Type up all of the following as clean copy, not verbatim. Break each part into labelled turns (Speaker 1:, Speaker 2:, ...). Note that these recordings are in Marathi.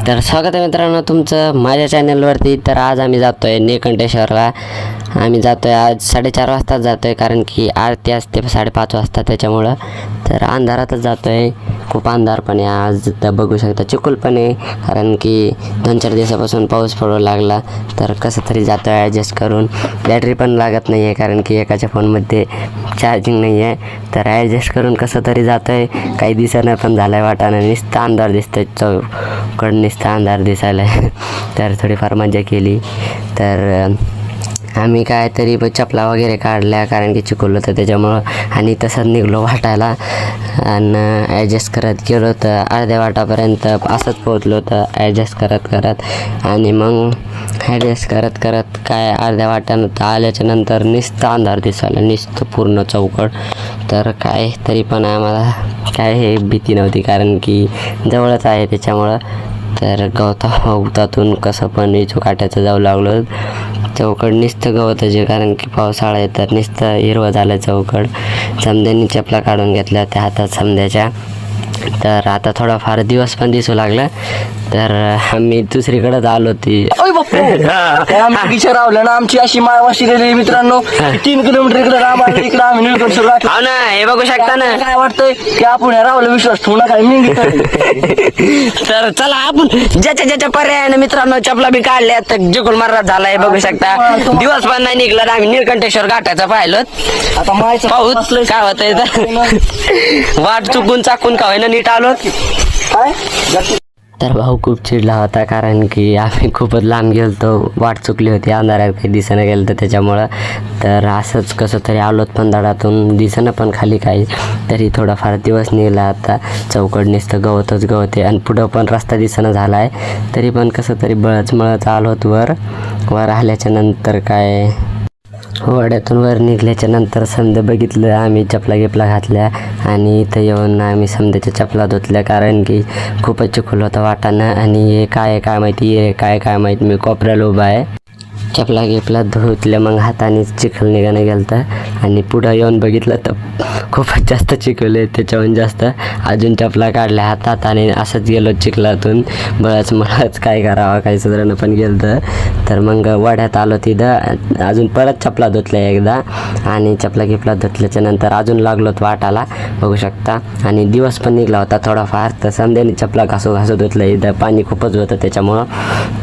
Speaker 1: तर स्वागत आहे मित्रांनो तुमचं माझ्या चॅनलवरती. तर आज आम्ही जातो आहे नीळकंठेश्वरला. आम्ही जातो आहे आज 4:30 वाजताच जातो आहे, कारण की आरती असते 5:30 वाजता, त्याच्यामुळं तर अंधारातच जातो आहे. खूप अंधार पण आहे आज, तर बघू शकता चिखल पण आहे, कारण की 2-4 दिवसापासून पाऊस पडू लागला. तर कसं तरी जातो आहे ॲडजस्ट करून. बॅटरी पण लागत नाही आहे, कारण की एकाच्या फोनमध्ये चार्जिंग नाही आहे. तर ॲडजस्ट करून कसं तरी जातो आहे. काही दिसेना पण झालं आहे वाटानं, नुसतं अंधार दिसतं आहे, चौकड नुसतं अंधार दिसायला आहे. तर थोडीफार मजा केली. तर आम्ही काय तरी चपला वगैरे काढल्या, कारण की चिखल होतं त्याच्यामुळं, आणि तसंच निघलो वाटायला. आणि ॲडजस्ट करत गेलो तर अर्ध्या वाटापर्यंत असंच पोहोचलो तर ॲडजस्ट करत आणि मग ॲडजस्ट करत काय अर्ध्या वाट्यानं आल्याच्या नंतर नुसतं अंधार दिसायला, नुसतं पूर्ण चौकड. तर काय तरी पण आम्हाला काय हे भीती नव्हती, कारण की जवळच आहे त्याच्यामुळं. तर गवतातून कसं पण इचू काट्याचं जाऊ लागलो. चौकड नुसतं गवतच आहे, कारण की पावसाळा आहे तर नुसतं हिरवं झालं चौकड. समद्यांनी चपला काढून घेतल्या त्या हातात समद्याच्या. तर आता थोडाफार दिवस पण दिसू लागला. तर आम्ही दुसरीकडेच आलो ती
Speaker 2: आमची रावलं ना, आमची अशी माळवाशी गेली मित्रांनो, 3 किलोमीटर इकडे इकडे आम्ही निळकंठ
Speaker 1: हो ना, हे बघू शकता ना.
Speaker 2: काय वाटतंय की आपण रावलं विश्वास ठेवू नका मी.
Speaker 1: तर चला आपण ज्याच्या पर्यायाने मित्रांनो चपला बी काढल्या, तर चिखल मारत झालाय बघू शकता. दिवस पण नाही निघला, आम्ही नीळकंठेश्वर घाटाचं पाहिलं.
Speaker 2: आता मायचं
Speaker 1: पाऊस काय होतंय तर वाट चुकून चाकून का होईना नीट आलो.
Speaker 2: काय
Speaker 1: तर भाऊ खूप चिडला होता, कारण की आम्ही खूपच लांब गेलतो, वाट चुकली होती, अंधारात काही दिसेना गेलं तर त्याच्यामुळं. तर असंच कसं तरी आलोत पण दडातून दिसेना पण खाली काही. तरी थोडाफार दिवस निघाला. आता चौकड नुसतं गवतच गवते, आणि पुढं पण रस्ता दिसेना झाला आहे. तरी पण कसं तरी मळत आलोत वर आल्याच्या नंतर काय वाड्यातून वर निघल्याच्या नंतर समजा बघितलं, आम्ही चपला घातल्या आणि इथं येऊन आम्ही समजाच्या चपला धुतल्या, कारण की खूपच चिखल होता वाटानं. आणि हे काय माहिती, हे काय माहिती, मी कोपऱ्याला उभा आहे. चपला धुतल्या, मग हाताने चिखल निघानं गेलं. आणि पुढं येऊन बघितलं तर खूपच जास्त चिखल आहे, त्याच्याहून जास्त. अजून चपला काढल्या हातात आणि असंच गेलो चिखलातून मळच काय करावं, काही सुधारणं पण गेलं. तर मग वाड्यात आलो तिथं, अजून परत चपला धुतल्या एकदा, आणि चपला धुतल्याच्या नंतर अजून लागलोत वाटाला बघू शकता. आणि दिवस पण निघला होता थोडाफार, तर समध्याने चपला घासू धुतलं. इथं पाणी खूपच होतं त्याच्यामुळं.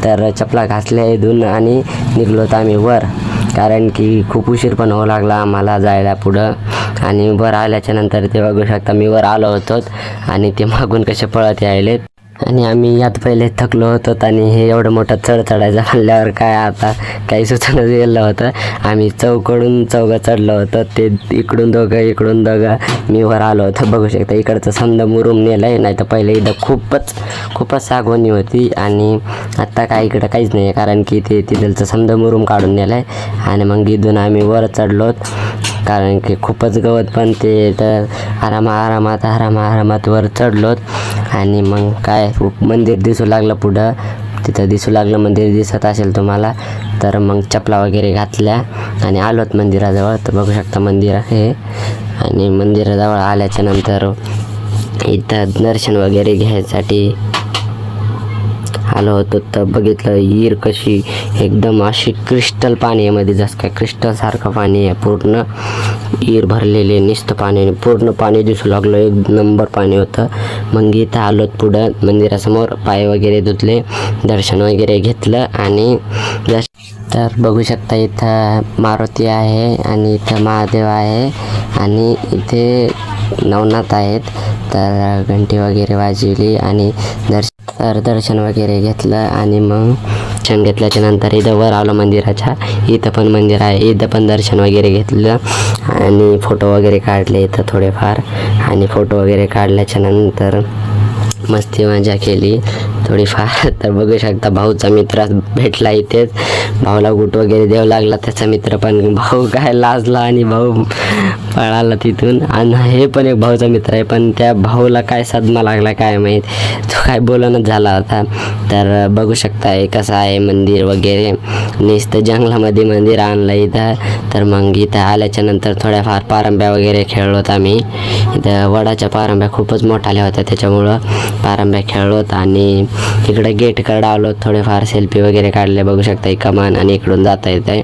Speaker 1: तर चपला घासल्या इथून आणि निघलोत आम्ही वर, कारण की खूप उशीर पण होऊ लागला आम्हाला जायला पुढं. आणि वर आल्याच्या नंतर ते बघू शकता मी वर आलो होतो, आणि ते मागून कसे पळत यायलेत. आणि आम्ही यात पहिले थकलो होतो, आणि हे एवढं मोठं चढायचं म्हणल्यावर काय आता काही सुचणच गेलं होतं. आम्ही चौकडून चौघं चढलो होतो, ते इकडून दोघं मी वर आलो होतो. बघू शकता इकडचं समजा मुरुम नेलं आहे, नाही तर पहिले इथं खूपच सागवणी होती. आणि आत्ता काय इकडं काहीच नाही आहे, कारण की ते तिथलचं समजा मुरुम काढून नेलं आहे. आणि मग इथून आम्ही वर चढलोत, कारण की खूपच गवत पण ते तर आरामात वर चढलोत. आणि मग काय मंदिर दिसू लागलं पुढं, तिथं दिसू लागलं मंदिर दिसत असेल तुम्हाला. तर मग चपला वगैरे घातल्या आणि आलोत मंदिराजवळ. तर बघू शकता मंदिर आहे, आणि मंदिराजवळ आल्याच्या नंतर इथं दर्शन वगैरे घ्यायसाठी आलो होतो. तर बघितलं विहीर कशी एकदम अशी क्रिस्टल पाणी आहे, मध्ये जसं काय क्रिस्टलसारखं पाणी आहे, पूर्ण विहीर भरलेले नुसतं पाणी, पूर्ण पाणी दिसू लागलं, 1 नंबर पाणी होतं. मग इथं आलोत पुढं मंदिरासमोर, पाय वगैरे धुतले, दर्शन वगैरे घेतलं. आणि तर बघू शकता इथं मारुती आहे, आणि इथं महादेव आहे, आणि इथे नवनाथ आहेत. तर घंटी वगैरे वाजवली आणि दर्शन वगैरे घेतलं. आणि मग दर्शन घेतल्याच्या नंतर इथं वर आलो मंदिराच्या, इथं पण मंदिर आहे, इथं पण दर्शन वगैरे घेतलं आणि फोटो वगैरे काढले इथं थोडेफार. आणि फोटो वगैरे काढल्याच्या नंतर मस्ती मजा केली थोडीफार. तर बघू शकता भाऊचा मित्र भेटला इथेच, भाऊला गुट वगैरे देऊ लागला त्याचा मित्र, पण भाऊ काय लाजला आणि भाऊ पळाला तिथून. आणि हे पण एक भाऊचा मित्र आहे, पण त्या भाऊला काय सदमा लागला काय माहीत, तो काय बोलणंच झाला होता. तर बघू शकता हे कसं आहे मंदिर वगैरे, नुसतं जंगलामध्ये मंदिर आणलं इथं. तर मग इथं आल्याच्या नंतर थोड्याफार पारंब्या वगैरे खेळलोत आम्ही. इथं वडाच्या पारंब्या खूपच मोठाल्या होत्या, त्याच्यामुळं पारंब्या खेळलोत आणि इकडे गेटकडे आलो, थोडेफार सेल्फी वगैरे काढले. बघू शकता ही कमान आणि इकडून जाता येत आहे,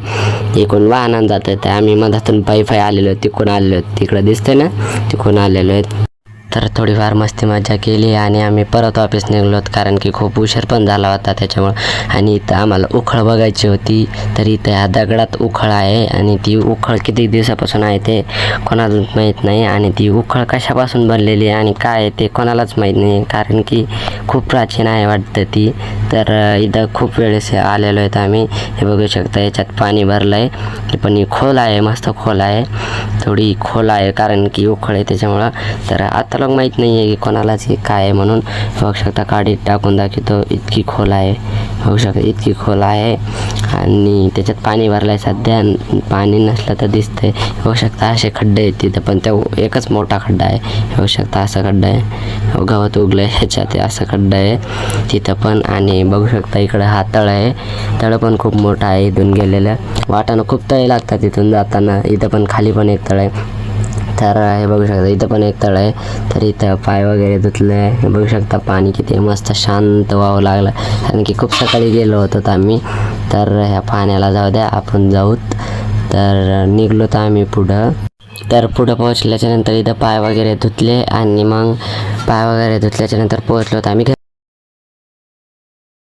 Speaker 1: इकडून वाहनानं जाता येत आहे. आम्ही मधातून पायी आलेलो, तिकडून आलेलो, तिकडं दिसते ना, तिकडून आलेलो आहेत. तर थोडीफार मस्ती मजा केली आणि आम्ही परत वापस निघलोत, कारण की खूप उशीर पण झाला होता त्याच्यामुळं. आणि इथं आम्हाला उखळ बघायची होती, तर इथं ह्या दगडात उखळ आहे आणि ती उखळ किती दिवसापासून आहे ते कोणालाच माहीत नाही. आणि ती उखळ कशापासून बनलेली आहे आणि काय आहे ते कोणालाच माहीत नाही, कारण की खूप प्राचीन आहे वाटतं ती. तर इथं खूप वेळेस आलेलो आहेत आम्ही. हे बघू शकता याच्यात पाणी भरलं आहे, पण ही खोल आहे, मस्त खोल आहे, थोडी खोल आहे, कारण की उखळ आहे त्याच्यामुळं. तर आता लोक माहीत नाही आहे की कोणालाच हे काय आहे म्हणून. बघू शकता काडीत टाकून दाखवतो, इतकी खोल आहे. बघू शकता इतकी खोल आहे आणि त्याच्यात पाणी भरलं आहे सध्या, पाणी नसलं तर दिसतंय. बघू शकता असे खड्डे आहेत तिथं, पण त्या एकच मोठा खड्डा आहे. बघू शकता असा खड्डा आहे, गवत उगलं आहे ह्याच्यात, असं खड्डा आहे तिथं पण. आणि बघू शकता इकडं हा तळ आहे, तळ पण खूप मोठा आहे, इथून गेलेलं वाटानं खूप तळे लागतात इथून जाताना. इथं पण खाली पण एक तळ आहे. तर हे बघू शकता इथं पण एक तळ आहे, तर इथं पाय वगैरे धुतले आहे. बघू शकता पाणी किती मस्त शांत व्हावं लागलं, कारण की खूप सकाळी गेलो होतो आम्ही. तर ह्या पाण्याला जाऊ द्या, आपण जाऊत. तर निघलो तर आम्ही पुढं. तर पुढं पोहोचल्याच्यानंतर इथं पाय वगैरे धुतले आणि मग पाय वगैरे धुतल्याच्यानंतर पोहोचलो तर आम्ही